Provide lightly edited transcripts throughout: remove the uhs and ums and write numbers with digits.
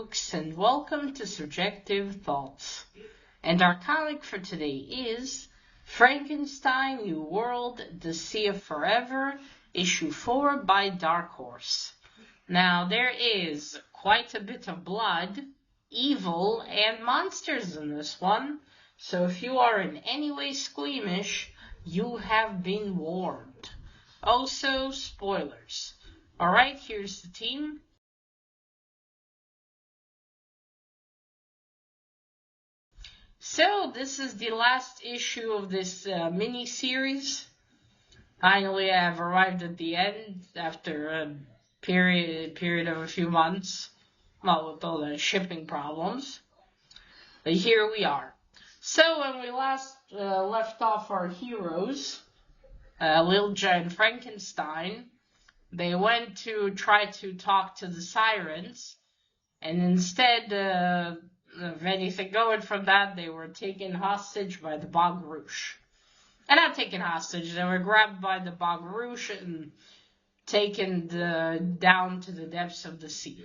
folks, and welcome to Subjective Thoughts. And our comic for today is Frankenstein, New World, The Sea of Forever, Issue 4 by Dark Horse. Now, there is quite a bit of blood, evil, and monsters in this one, so if you are in any way squeamish, you have been warned. Also, spoilers. Alright, here's the team. So, this is the last issue of this mini-series. Finally, I have arrived at the end after a period of a few months. Well, with all the shipping problems. But here we are. So, when we last left off our heroes, Lilja and Frankenstein, they went to try to talk to the sirens, and instead of anything going from that, they were taken hostage by the Bogrouche. And not taken hostage, they were grabbed by the Bogrouche and taken down to the depths of the sea.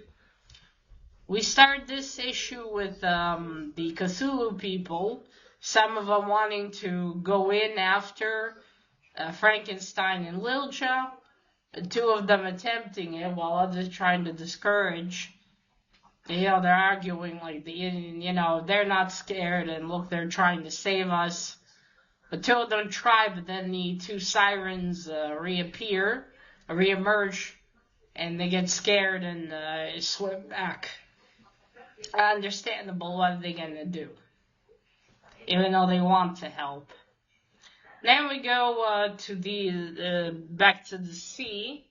We start this issue with the Cthulhu people, some of them wanting to go in after Frankenstein and Lilja, two of them attempting it while others trying to discourage. They're arguing like, they're not scared, and look, they're trying to save us. But two of them try, but then the two sirens reemerge, and they get scared and swim back. Understandable, what are they going to do? Even though they want to help. Then we go to back to the sea,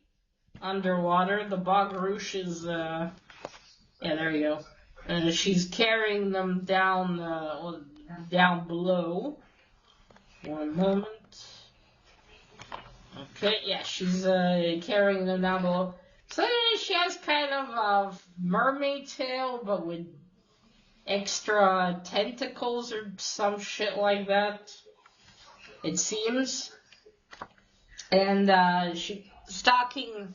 underwater. The Bogrouche is, yeah, there you go. She's carrying them down below. One moment. Okay, yeah, she's carrying them down below. So she has kind of a mermaid tail, but with extra tentacles or some shit like that, it seems. And she's talking,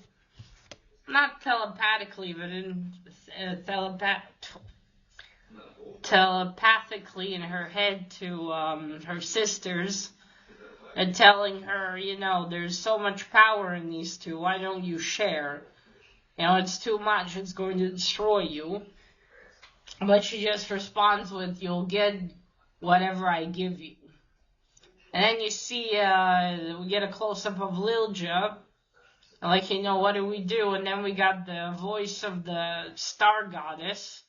not telepathically, but in telepathically in her head to her sisters, and telling her, there's so much power in these two, why don't you share? It's too much, it's going to destroy you. But she just responds with, you'll get whatever I give you. And then you see, we get a close-up of Lilja. Like, what do we do? And then we got the voice of the star goddess,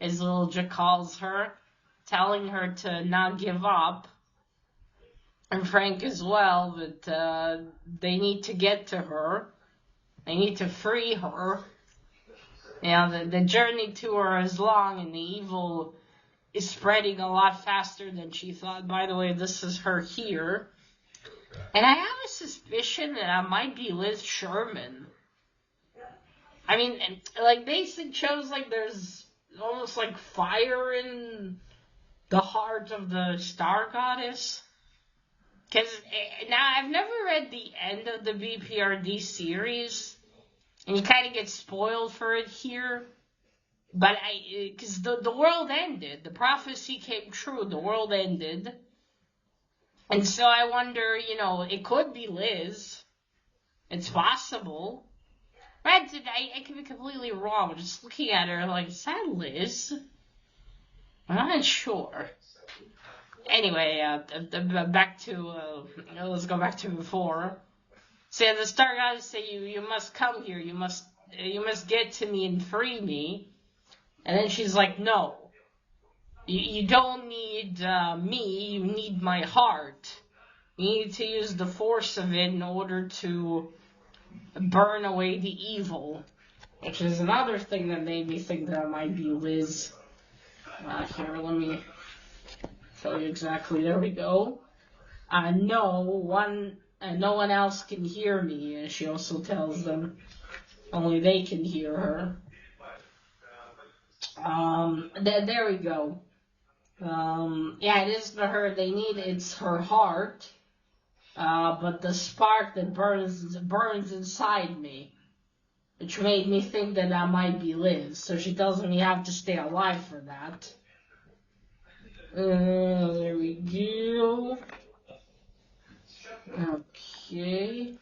as Lilja calls her, telling her to not give up. And Frank as well, but they need to get to her. They need to free her. The journey to her is long, and the evil is spreading a lot faster than she thought. By the way, this is her here. And I have a suspicion that I might be Liz Sherman. I mean, they shows there's almost like fire in the heart of the star goddess. Because now I've never read the end of the BPRD series, and you kind of get spoiled for it here. But because the world ended, the prophecy came true, the world ended. And so I wonder, it could be Liz. It's possible. Granted, I could be completely wrong. Just looking at her, is that Liz? I'm not sure. Anyway, back to, let's go back to before. So yeah, the star goddess say, you must come here. You must get to me and free me. And then she's like, no. You don't need me, you need my heart. You need to use the force of it in order to burn away the evil. Which is another thing that made me think that it might be Liz. Here, let me show you exactly. There we go. No one else can hear me. And she also tells them only they can hear her. There we go. Yeah, it is for her. It's her heart. But the spark that burns inside me. which made me think that that might be Liz. So she tells him you have to stay alive for that. There we go. Okay.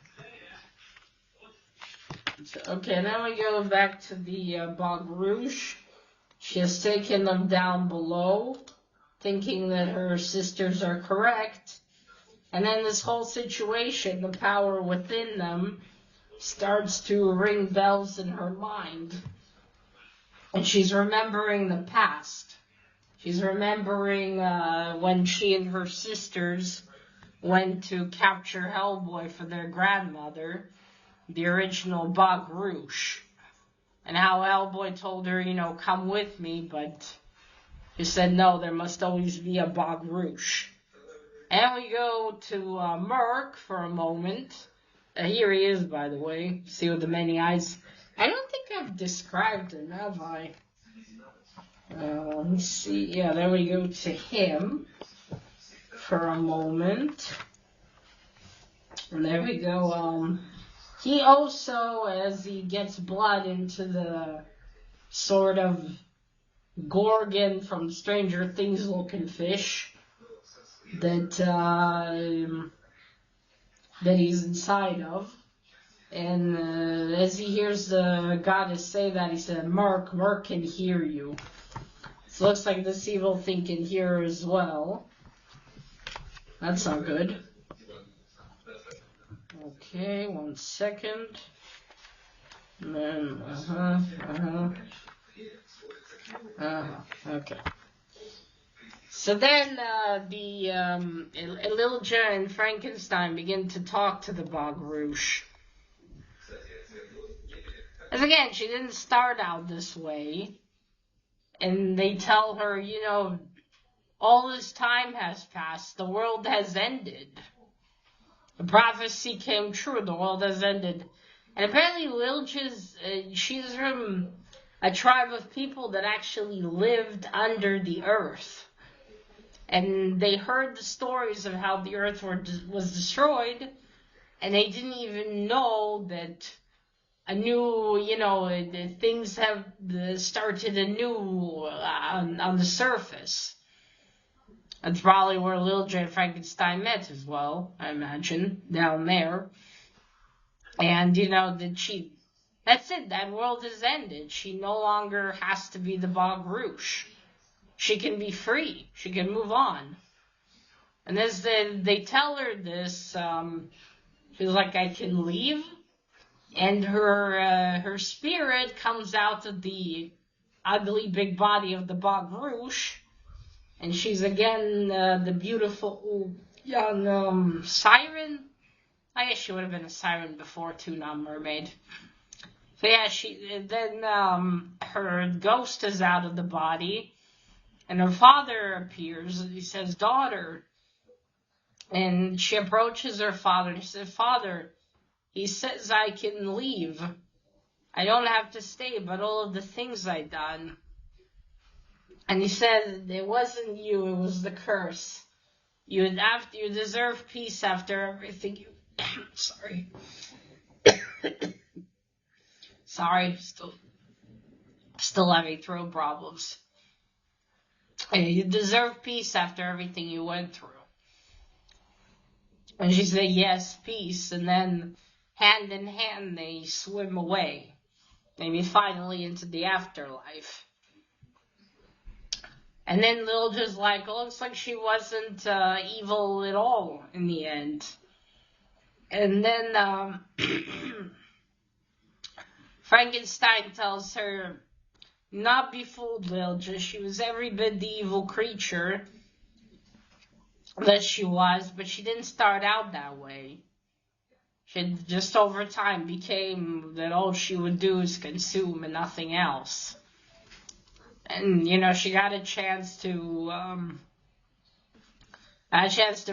Okay, now we go back to the Bog Rouge. She has taken them down below, thinking that her sisters are correct. And then this whole situation, the power within them, starts to ring bells in her mind. And she's remembering the past. She's remembering when she and her sisters went to capture Hellboy for their grandmother, the original Bog Rouge. And how Hellboy told her, come with me, but she said, no, there must always be a Bog Rouge. And we go to Merc for a moment. Here he is, by the way. See with the many eyes. I don't think I've described him, have I? Let me see. Yeah, there we go to him for a moment. And there we go. He also, as he gets blood into the sort of Gorgon from Stranger Things looking fish that he's inside of. And as he hears the goddess say that, he said, Merc can hear you. So it looks like this evil thing can hear her as well. That's not good. Okay, 1 second. And then, okay. So then, Elijah and Frankenstein begin to talk to the Bog Rouge. As again, she didn't start out this way. And they tell her, all this time has passed. The world has ended. The prophecy came true. The world has ended. And apparently she's from a tribe of people that actually lived under the earth. And they heard the stories of how the earth was destroyed. And they didn't even know that things have started anew on the surface. That's probably where Lil J and Frankenstein met as well, I imagine, down there. And, that's it, that world has ended. She no longer has to be the Bog Rouge. She can be free. She can move on. And as they tell her this, she's like, I can leave. And her spirit comes out of the ugly big body of the Bog Rouge. And she's again the beautiful young siren. I guess she would have been a siren before too, not a mermaid. So yeah, her ghost is out of the body. And her father appears and he says, daughter. And she approaches her father and she says, Father, he says I can leave. I don't have to stay, but all of the things I've done. And he said, it wasn't you, it was the curse. You deserve peace after everything you... Sorry. Sorry, still having throat problems. You deserve peace after everything you went through. And she said, yes, peace. And then, hand in hand, they swim away. Maybe finally into the afterlife. And then Lil just like, it looks like she wasn't evil at all in the end. And then Frankenstein tells her, not be fooled, Lil, she was every bit the evil creature that she was, but she didn't start out that way. She just over time became that all she would do is consume and nothing else. And, she got a chance to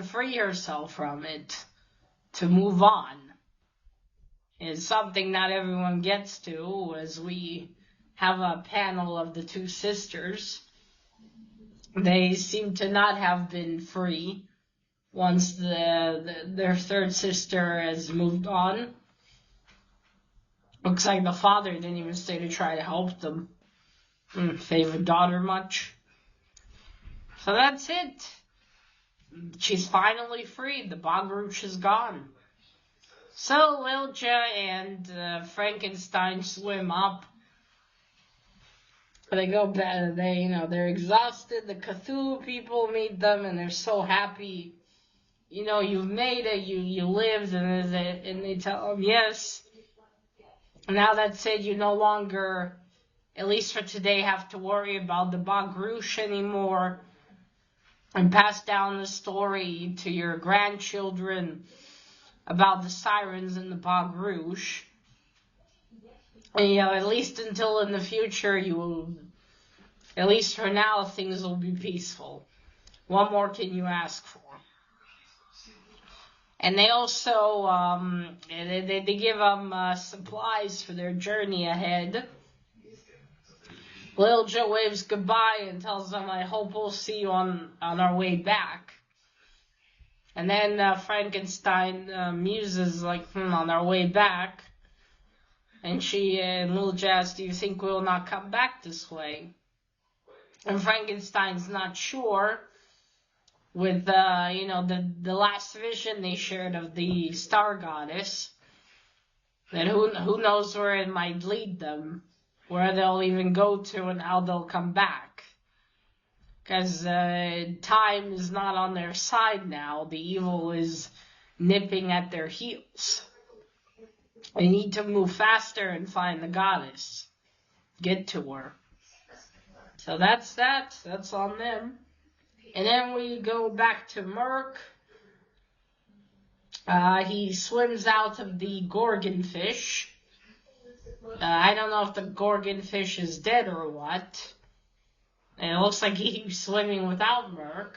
free herself from it, to move on. It's something not everyone gets to, as we have a panel of the two sisters. They seem to not have been free once their third sister has moved on. Looks like the father didn't even stay to try to help them. Favorite daughter much. So that's it. She's finally free. The Bagroosh is gone. So Lilja and Frankenstein swim up. They go back. They're exhausted. The Cthulhu people meet them, and they're so happy. You've made it. You lived, and they tell them yes. Now that's it. You no longer, at least for today, have to worry about the Bagroosh anymore. And pass down the story to your grandchildren about the sirens and the Bagroosh. And, at least until in the future, at least for now, things will be peaceful. What more can you ask for? And they also, they give them supplies for their journey ahead. Lilja waves goodbye and tells them, I hope we'll see you on our way back. And then Frankenstein muses, on our way back. And Lilja asks, do you think we'll not come back this way? And Frankenstein's not sure with, the last vision they shared of the star goddess. That who knows where it might lead them. Where they'll even go to and how they'll come back. Because time is not on their side now. The evil is nipping at their heels. They need to move faster and find the goddess. Get to her. So that's that. That's on them. And then we go back to Merc. He swims out of the Gorgon fish. I don't know if the Gorgon fish is dead or what. And it looks like he's swimming without Merc.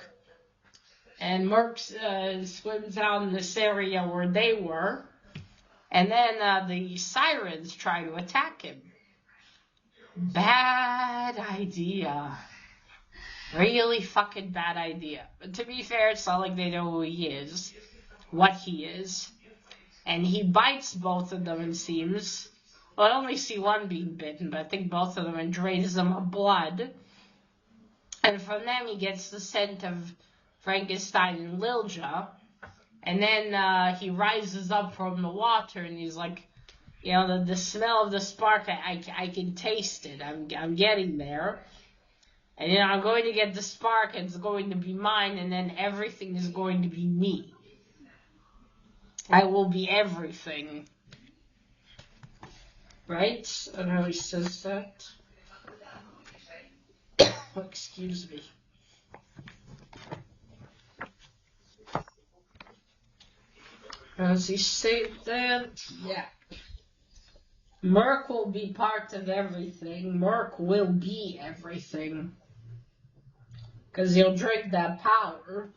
And Merc swims out in this area where they were. And then the sirens try to attack him. Bad idea. Really fucking bad idea. But to be fair, it's not like they know who he is. What he is. And he bites both of them, it seems. Well, I only see one being bitten, but I think both of them, and drains them of blood. And from them he gets the scent of Frankenstein and Lilja. And then he rises up from the water and he's like, the smell of the spark, I can taste it. I'm getting there. And I'm going to get the spark, it's going to be mine, and then everything is going to be me. I will be everything. Right? I don't know how he says that. Excuse me. Does he say that? Yeah. Merc will be part of everything. Merc will be everything. Because he'll drink that power.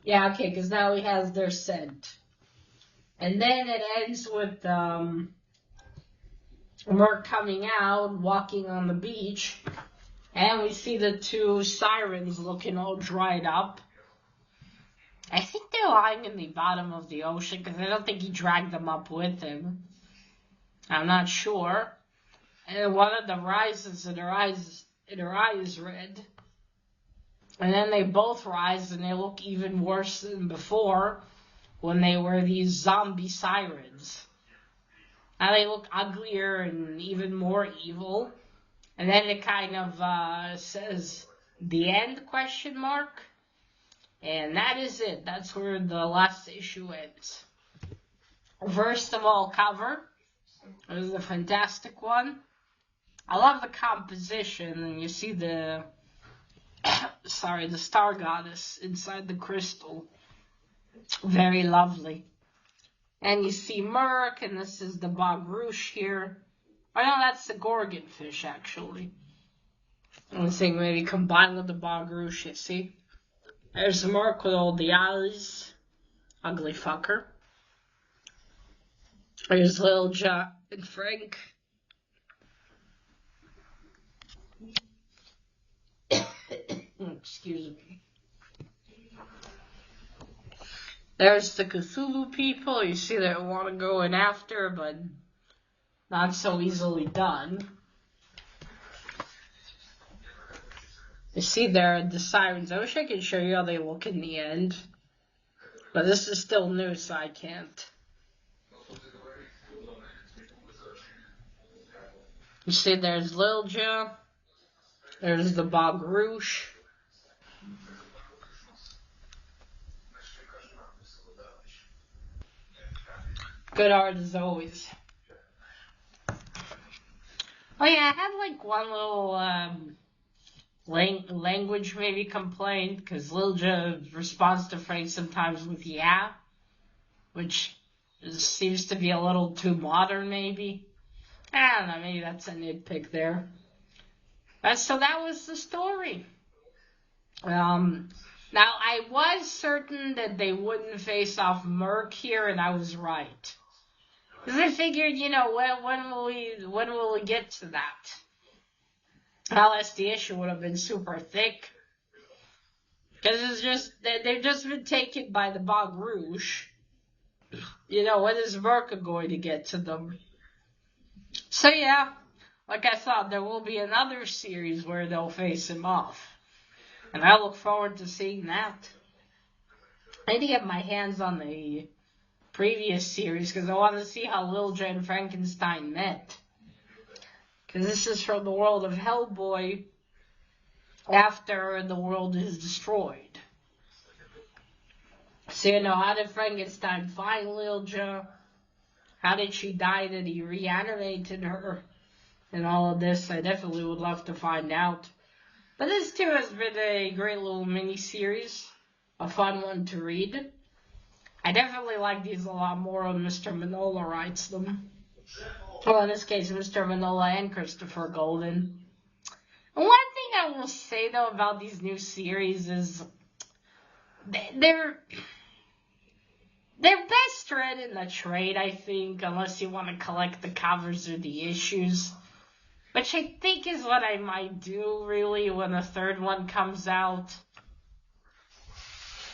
Yeah, okay, because now he has their scent. And then it ends with Merc coming out, walking on the beach. And we see the two sirens looking all dried up. I think they're lying in the bottom of the ocean because I don't think he dragged them up with him. I'm not sure. And one of them rises and her eyes red. And then they both rise and they look even worse than before when they were these zombie sirens. Now they look uglier and even more evil. And then it kind of says, the end, ? And that is it. That's where the last issue ends. First of all, cover. It was a fantastic one. I love the composition. And you see the star goddess inside the crystal. Very lovely. And you see Merc, and this is the Bagroosh here. Oh no, that's the Gorgon fish, actually. I'm saying maybe combined with the Bagroosh, you see. There's Merc with all the eyes. Ugly fucker. There's Lilja and Frank. Excuse me. There's the Cthulhu people. You see they want to go in after, but not so easily done. You see there are the sirens. I wish I could show you how they look in the end. But this is still new, so I can't. You see there's Lilja. There's the Bog Rouge. Good art as always. Oh yeah, I had like one little language maybe complaint, because Lilja responds to Frank sometimes with yeah, which seems to be a little too modern maybe. I don't know, maybe that's a nitpick there. So that was the story. Now, I was certain that they wouldn't face off Merc here, and I was right. Because I figured, when will we get to that? Unless the issue would have been super thick. Because they've just been taken by the Bog Rouge. When is Merc going to get to them? So yeah, like I thought, there will be another series where they'll face him off. And I look forward to seeing that. I need to get my hands on the previous series, because I want to see how Lilja and Frankenstein met. Because this is from the world of Hellboy after the world is destroyed. So, how did Frankenstein find Lilja? How did she die? Did he reanimated her? And all of this, I definitely would love to find out. But this too has been a great little mini-series. A fun one to read. I definitely like these a lot more when Mr. Mignola writes them. Well, in this case, Mr. Mignola and Christopher Golden. And one thing I will say, though, about these new series is they're best read in the trade, I think, unless you want to collect the covers or the issues. Which I think is what I might do, really, when the third one comes out.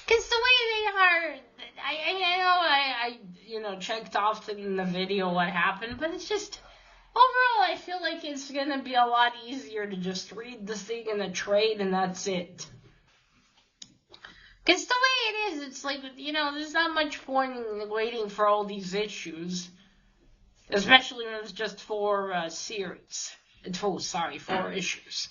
Because the way they are, I checked off in the video what happened, but it's just, overall, I feel like it's going to be a lot easier to just read the thing in the trade, and that's it. Because the way it is, it's like, there's not much point in waiting for all these issues. Especially when it's just 4 series. 4 issues.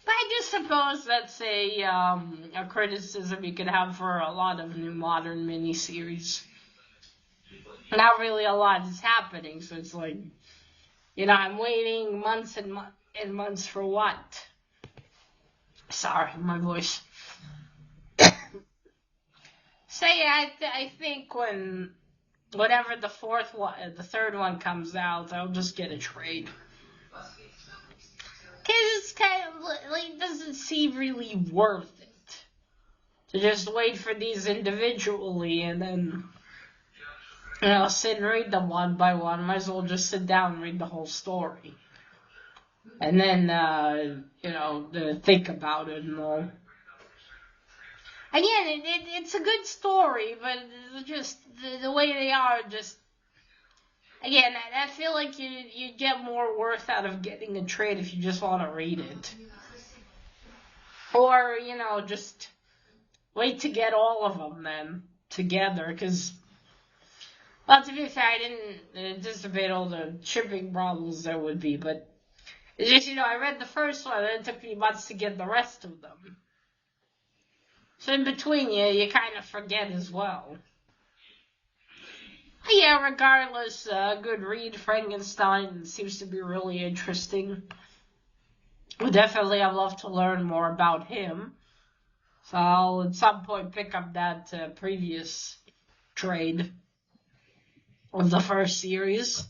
But I just suppose that's a criticism you could have for a lot of new modern miniseries. Not really a lot is happening, so it's like, I'm waiting months and months for what? Sorry, my voice. So yeah, I think whenever the third one comes out, I'll just get a trade. Cause it's kind of like, doesn't seem really worth it to just wait for these individually and then, sit and read them one by one. Might as well just sit down and read the whole story. And then, think about it and all. Again, it's a good story, but just the way they are, just, again, I feel like you get more worth out of getting a trade if you just want to read it. Or, just wait to get all of them then together, because, well, to be fair, I didn't anticipate all the shipping problems there would be, but it's just, I read the first one, and it took me months to get the rest of them. So in between, you kind of forget as well. Yeah, regardless, good read. Frankenstein seems to be really interesting. Definitely, I'd love to learn more about him. So I'll at some point pick up that previous trade of the first series.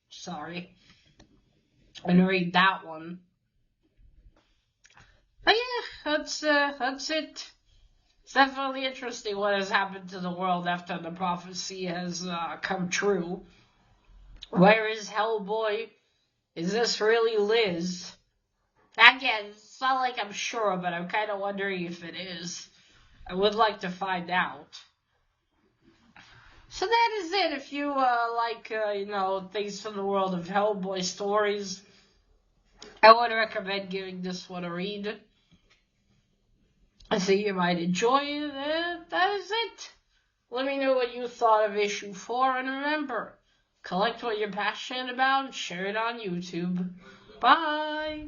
Sorry. And read that one. But yeah, that's it. It's definitely interesting what has happened to the world after the prophecy has come true. Where is Hellboy? Is this really Liz? Again, it's not like I'm sure, but I'm kind of wondering if it is. I would like to find out. So that is it. If you like, things from the world of Hellboy stories, I would recommend giving this one a read. I think you might enjoy it, and that is it. Let me know what you thought of issue 4, and remember, collect what you're passionate about and share it on YouTube. Bye!